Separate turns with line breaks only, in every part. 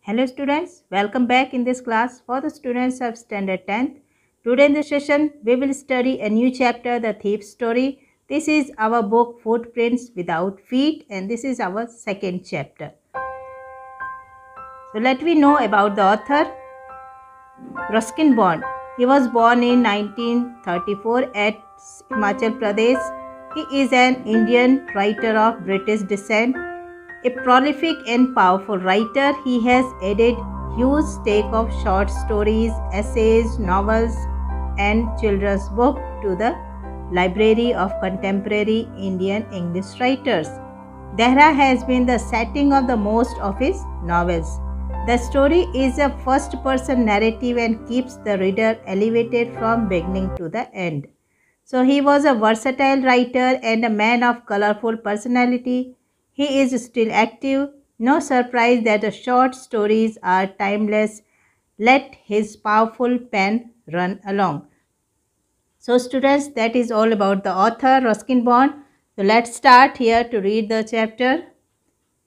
Hello students, welcome back in this class for the students of standard 10th. Today in this session, we will study a new chapter, The Thief's Story. This is our book Footprints Without Feet and this is our second chapter. So let me know about the author, Ruskin Bond. He was born in 1934 at Himachal Pradesh. He is an Indian writer of British descent. A prolific and powerful writer, he has added huge stake of short stories, essays, novels and children's books to the library of contemporary Indian English writers. Dehra has been the setting of the most of his novels. The story is a first-person narrative and keeps the reader elevated from beginning to the end. So he was a versatile writer and a man of colorful personality. He is still active. No surprise that the short stories are timeless. Let his powerful pen run along. So students, that is all about the author Ruskin Bond. So let's start here to read the chapter.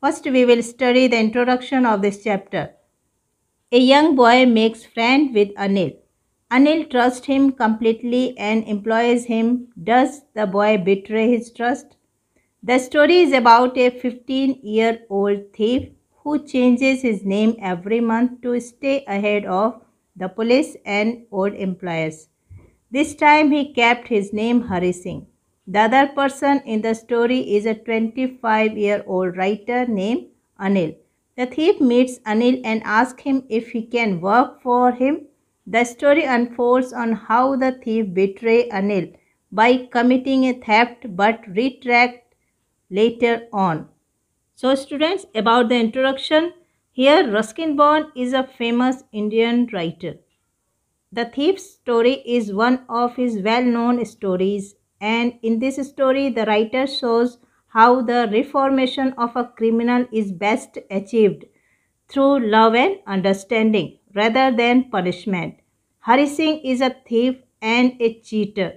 First we will study the introduction of this chapter. A young boy makes friend with Anil. Anil trusts him completely and employs him. Does the boy betray his trust? The story is about a 15-year-old thief who changes his name every month to stay ahead of the police and old employers. This time he kept his name Hari Singh. The other person in the story is a 25-year-old writer named Anil. The thief meets Anil and asks him if he can work for him. The story unfolds on how the thief betrays Anil by committing a theft but retract later on. So students, about the introduction, here Ruskin Bond is a famous Indian writer. The Thief's Story is one of his well-known stories, and in this story the writer shows how the reformation of a criminal is best achieved through love and understanding rather than punishment. Hari Singh is a thief and a cheater.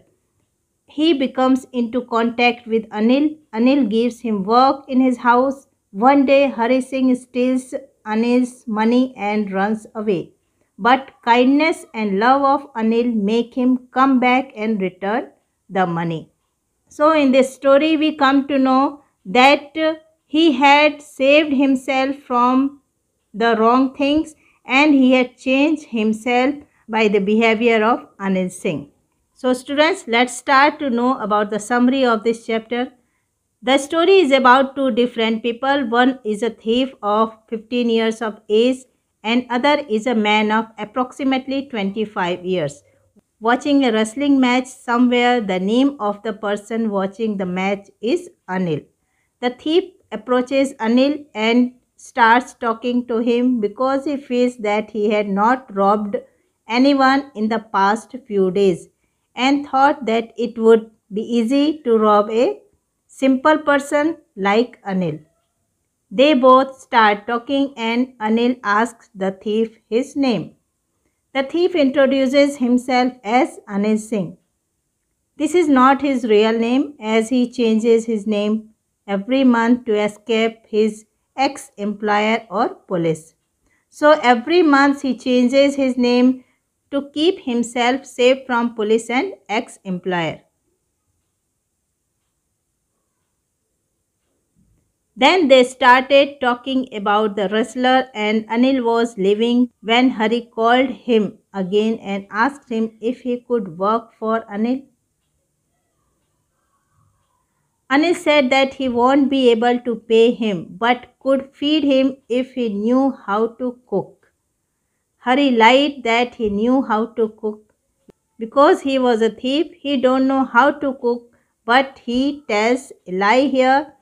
He becomes into contact with Anil. Anil gives him work in his house. One day Hari Singh steals Anil's money and runs away. But kindness and love of Anil make him come back and return the money. So in this story we come to know that he had saved himself from the wrong things and he had changed himself by the behavior of Anil Singh. So students, let's start to know about the summary of this chapter. The story is about two different people. One is a thief of 15 years of age and other is a man of approximately 25 years. Watching a wrestling match somewhere, the name of the person watching the match is Anil. The thief approaches Anil and starts talking to him because he feels that he had not robbed anyone in the past few days and thought that it would be easy to rob a simple person like Anil. They both start talking and Anil asks the thief his name. The thief introduces himself as Anil Singh. This is not his real name as he changes his name every month to escape his ex-employer or police. So every month he changes his name to keep himself safe from police and ex-employer. Then they started talking about the wrestler and Anil was leaving when Hari called him again and asked him if he could work for Anil. Anil said that he won't be able to pay him but could feed him if he knew how to cook. Hari lied that he knew how to cook. Because he was a thief, he don't know how to cook, but he tells a lie here.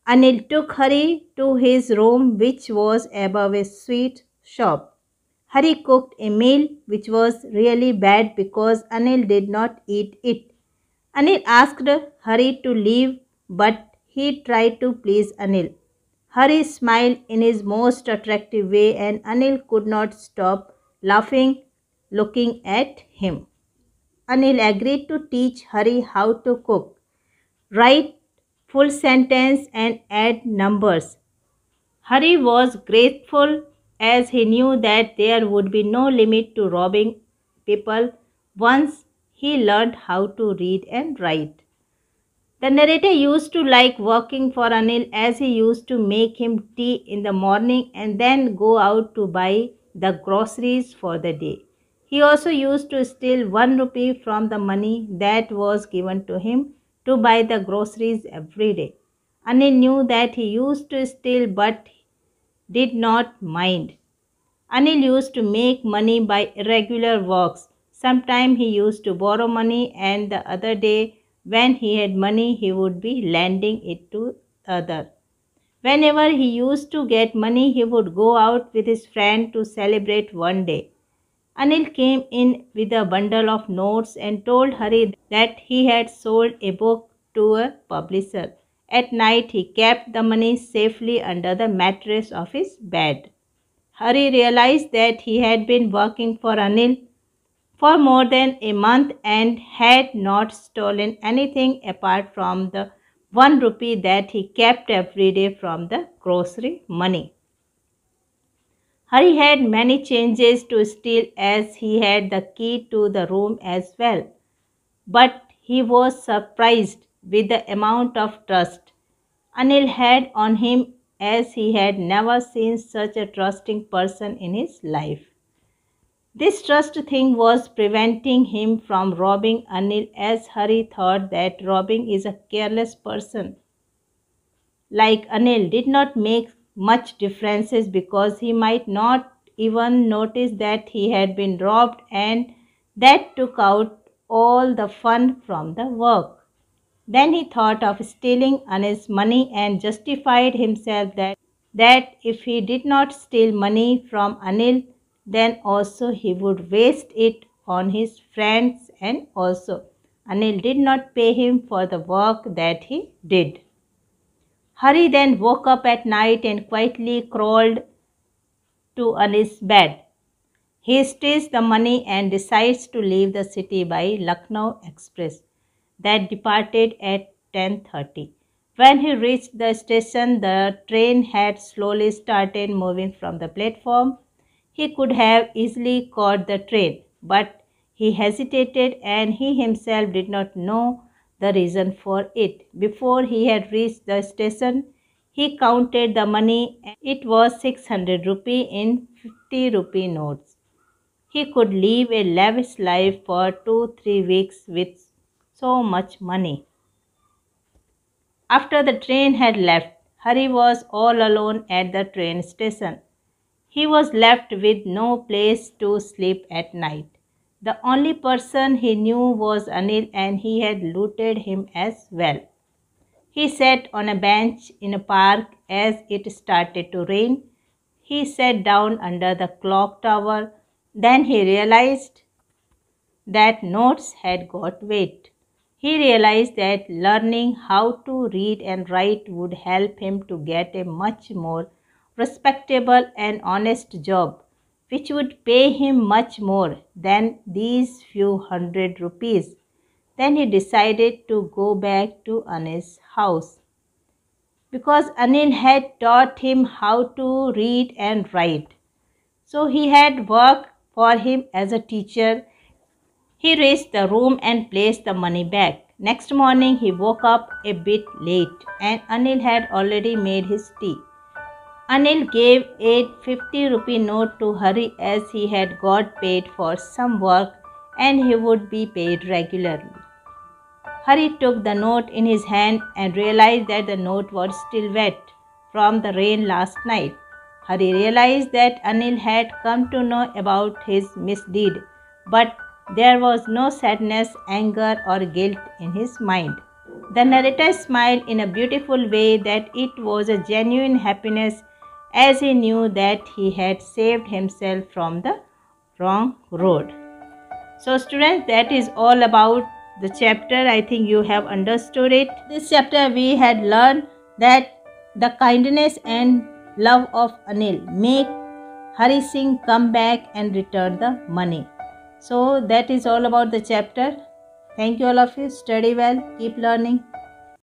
Anil took Hari to his room which was above a sweet shop. Hari cooked a meal which was really bad because Anil did not eat it. Anil asked Hari to leave but he tried to please Anil. Hari smiled in his most attractive way and Anil could not stop laughing looking at him. Anil agreed to teach Hari how to cook, write full sentence and add numbers. Hari was grateful as he knew that there would be no limit to robbing people once he learned how to read and write. The narrator used to like working for Anil as he used to make him tea in the morning and then go out to buy the groceries for the day. He also used to steal 1 rupee from the money that was given to him to buy the groceries every day. Anil knew that he used to steal but did not mind. Anil used to make money by irregular works. Sometimes he used to borrow money, and the other day, when he had money, he would be lending it to the other. Whenever he used to get money, he would go out with his friend to celebrate one day. Anil came in with a bundle of notes and told Hari that he had sold a book to a publisher. At night, he kept the money safely under the mattress of his bed. Hari realized that he had been working for Anil for more than a month and had not stolen anything apart from the 1 rupee that he kept every day from the grocery money. Hari had many changes to steal as he had the key to the room as well. But he was surprised with the amount of trust Anil had on him as he had never seen such a trusting person in his life. This trust thing was preventing him from robbing Anil as Hari thought that robbing is a careless person. Like Anil did not make much differences because he might not even notice that he had been robbed and that took out all the fun from the work. Then he thought of stealing Anil's money and justified himself that if he did not steal money from Anil, then also he would waste it on his friends and also Anil did not pay him for the work that he did. Hari then woke up at night and quietly crawled to Anil's bed. He stays the money and decides to leave the city by Lucknow Express that departed at 10:30. When he reached the station, the train had slowly started moving from the platform. He could have easily caught the train, but he hesitated and he himself did not know the reason for it. Before he had reached the station, he counted the money. It was 600 rupee in 50 rupee notes. He could live a lavish life for 2-3 weeks with so much money. After the train had left, Hari was all alone at the train station. He was left with no place to sleep at night. The only person he knew was Anil and he had looted him as well. He sat on a bench in a park as it started to rain. He sat down under the clock tower. Then he realized that notes had got weight. He realized that learning how to read and write would help him to get a much more respectable and honest job, which would pay him much more than these few hundred rupees. Then he decided to go back to Anil's house because Anil had taught him how to read and write. So he had worked for him as a teacher. He reached the room and placed the money back. Next morning he woke up a bit late and Anil had already made his tea. Anil gave a 50 rupee note to Hari as he had got paid for some work and he would be paid regularly. Hari took the note in his hand and realized that the note was still wet from the rain last night. Hari realized that Anil had come to know about his misdeed, but there was no sadness, anger or guilt in his mind. The narrator smiled in a beautiful way that it was a genuine happiness as he knew that he had saved himself from the wrong road. So students, that is all about the chapter. I think you have understood it. This chapter we had learned that the kindness and love of Anil make Hari Singh come back and return the money. So that is all about the chapter. Thank you all of you. Study well. Keep learning.